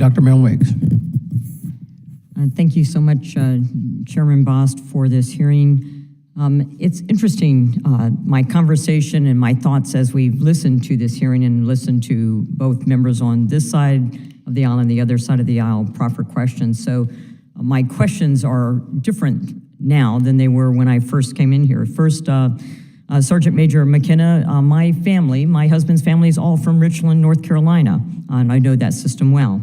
Dr. Miller-Meeks. Thank you so much, Chairman Bost, for this hearing. It's interesting, my conversation and my thoughts as we've listened to this hearing and listened to both members on this side of the aisle and the other side of the aisle proffer questions. So my questions are different now than they were when I first came in here. First, Sergeant Major McKenna, my husband's family is all from Richland, North Carolina, and I know that system well.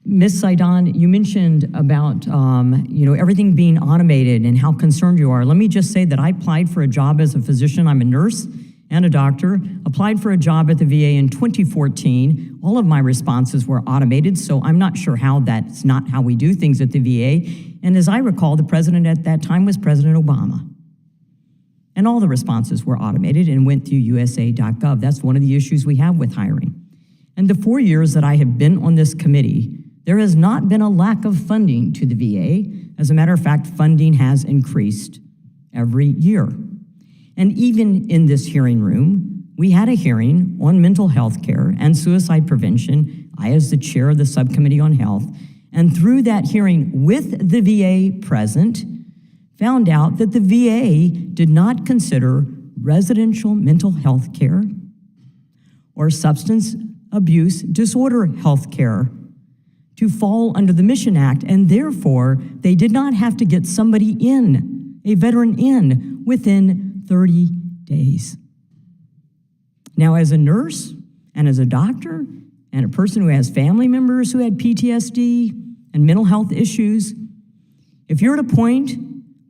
Ms. Saidan, you mentioned about everything being automated and how concerned you are. Let me just say that I applied for a job as a physician. I'm a nurse and a doctor. Applied for a job at the VA in 2014. All of my responses were automated, so I'm not sure how that's not how we do things at the VA. And as I recall, the president at that time was President Obama. And all the responses were automated and went through USA.gov. That's one of the issues we have with hiring. And the 4 years that I have been on this committee, there has not been a lack of funding to the VA. As a matter of fact, funding has increased every year. And even in this hearing room, we had a hearing on mental health care and suicide prevention. I, as the chair of the subcommittee on health, and through that hearing with the VA present, found out that the VA did not consider residential mental health care or substance abuse disorder health care to fall under the Mission Act, and therefore they did not have to get somebody in, a veteran in, within 30 days. Now, as a nurse and as a doctor and a person who has family members who had PTSD and mental health issues, if you're at a point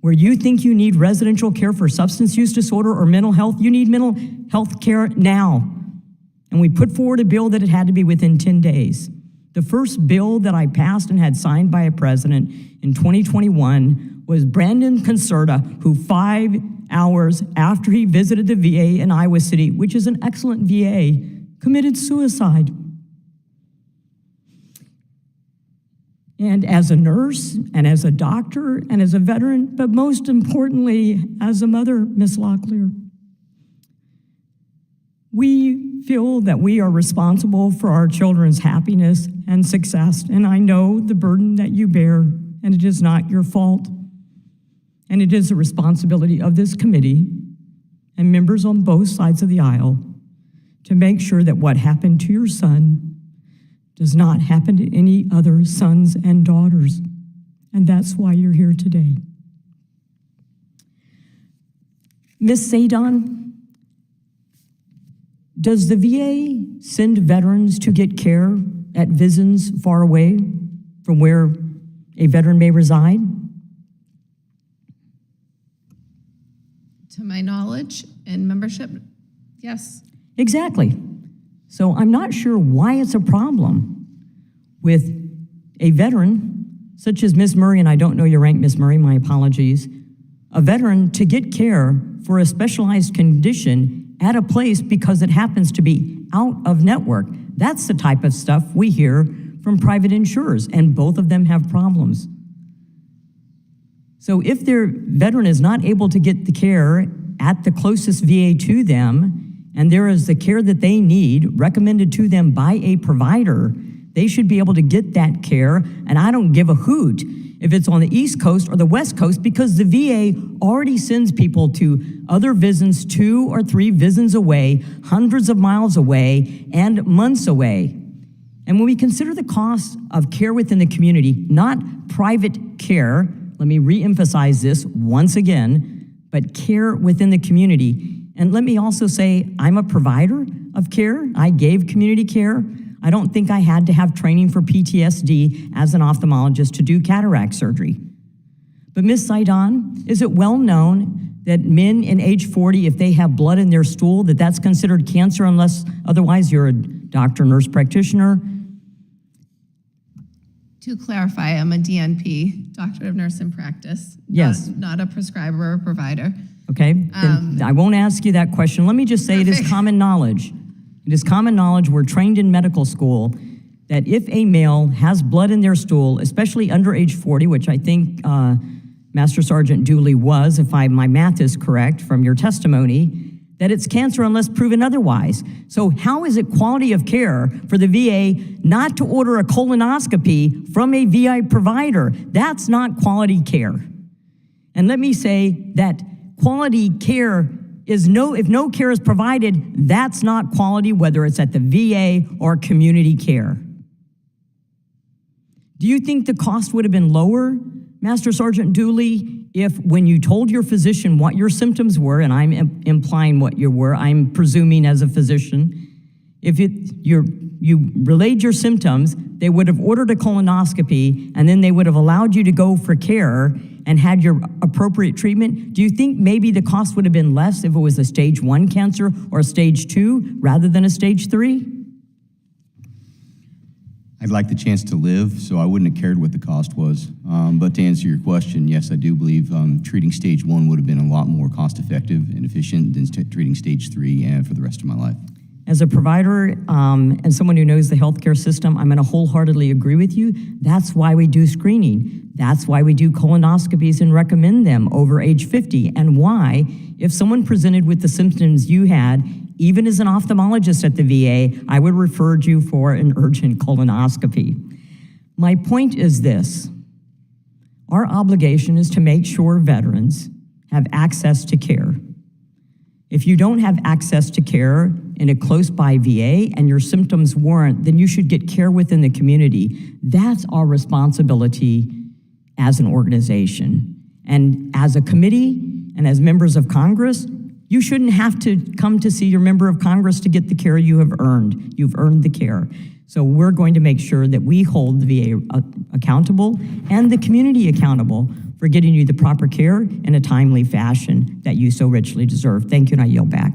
where you think you need residential care for substance use disorder or mental health, you need mental health care now. And we put forward a bill that it had to be within 10 days. The first bill that I passed and had signed by a president in 2021 was Brandon Concerta, who 5 hours after he visited the VA in Iowa City, which is an excellent VA, committed suicide. And as a nurse, and as a doctor, and as a veteran, but most importantly, as a mother, Ms. Locklear, we feel that we are responsible for our children's happiness and success, and I know the burden that you bear, and it is not your fault. And it is the responsibility of this committee and members on both sides of the aisle to make sure that what happened to your son does not happen to any other sons and daughters. And that's why you're here today. Ms. Saidan, does the VA send veterans to get care at VISNs far away from where a veteran may reside? To my knowledge and membership, yes. Exactly. So I'm not sure why it's a problem with a veteran, such as Ms. Murray, and I don't know your rank, Ms. Murray, my apologies, a veteran to get care for a specialized condition at a place because it happens to be out of network. That's the type of stuff we hear from private insurers, and both of them have problems. So if their veteran is not able to get the care at the closest VA to them, and there is the care that they need recommended to them by a provider, they should be able to get that care, and I don't give a hoot if it's on the East Coast or the West Coast, because the VA already sends people to other VISNs 2 or 3 VISNs away, hundreds of miles away, and months away. And when we consider the cost of care within the community, not private care, let me reemphasize this once again, but care within the community. And let me also say, I'm a provider of care. I gave community care. I don't think I had to have training for PTSD as an ophthalmologist to do cataract surgery. But Ms. Saidan, is it well known that men in age 40, if they have blood in their stool, that that's considered cancer unless otherwise you're a doctor, nurse practitioner? To clarify, I'm a DNP, Doctor of Nurse in Practice. Yes. Not a prescriber or provider. Okay, then I won't ask you that question. Let me just say It is common knowledge. It is common knowledge, we're trained in medical school, that if a male has blood in their stool, especially under age 40, which I think Master Sergeant Dooley was, if my math is correct from your testimony, that it's cancer unless proven otherwise. So how is it quality of care for the VA not to order a colonoscopy from a VI provider? That's not quality care. And let me say that quality care is if no care is provided, that's not quality, whether it's at the VA or community care. Do you think the cost would have been lower, Master Sergeant Dooley, if when you told your physician what your symptoms were, and I'm implying what you were, I'm presuming as a physician, if you relayed your symptoms, they would have ordered a colonoscopy, and then they would have allowed you to go for care and had your appropriate treatment? Do you think maybe the cost would have been less if it was a stage 1 cancer or a stage 2 rather than a stage 3? I'd like the chance to live, so I wouldn't have cared what the cost was. But to answer your question, yes, I do believe treating stage 1 would have been a lot more cost-effective and efficient than treating stage 3 and for the rest of my life. As a provider and someone who knows the healthcare system, I'm going to wholeheartedly agree with you. That's why we do screening. That's why we do colonoscopies and recommend them over age 50. And why, if someone presented with the symptoms you had, even as an ophthalmologist at the VA, I would refer you for an urgent colonoscopy. My point is this: our obligation is to make sure veterans have access to care. If you don't have access to care in a close-by VA and your symptoms warrant, then you should get care within the community. That's our responsibility as an organization. And as a committee and as members of Congress, you shouldn't have to come to see your member of Congress to get the care you have earned. You've earned the care. So we're going to make sure that we hold the VA accountable and the community accountable for getting you the proper care in a timely fashion that you so richly deserve. Thank you, and I yield back.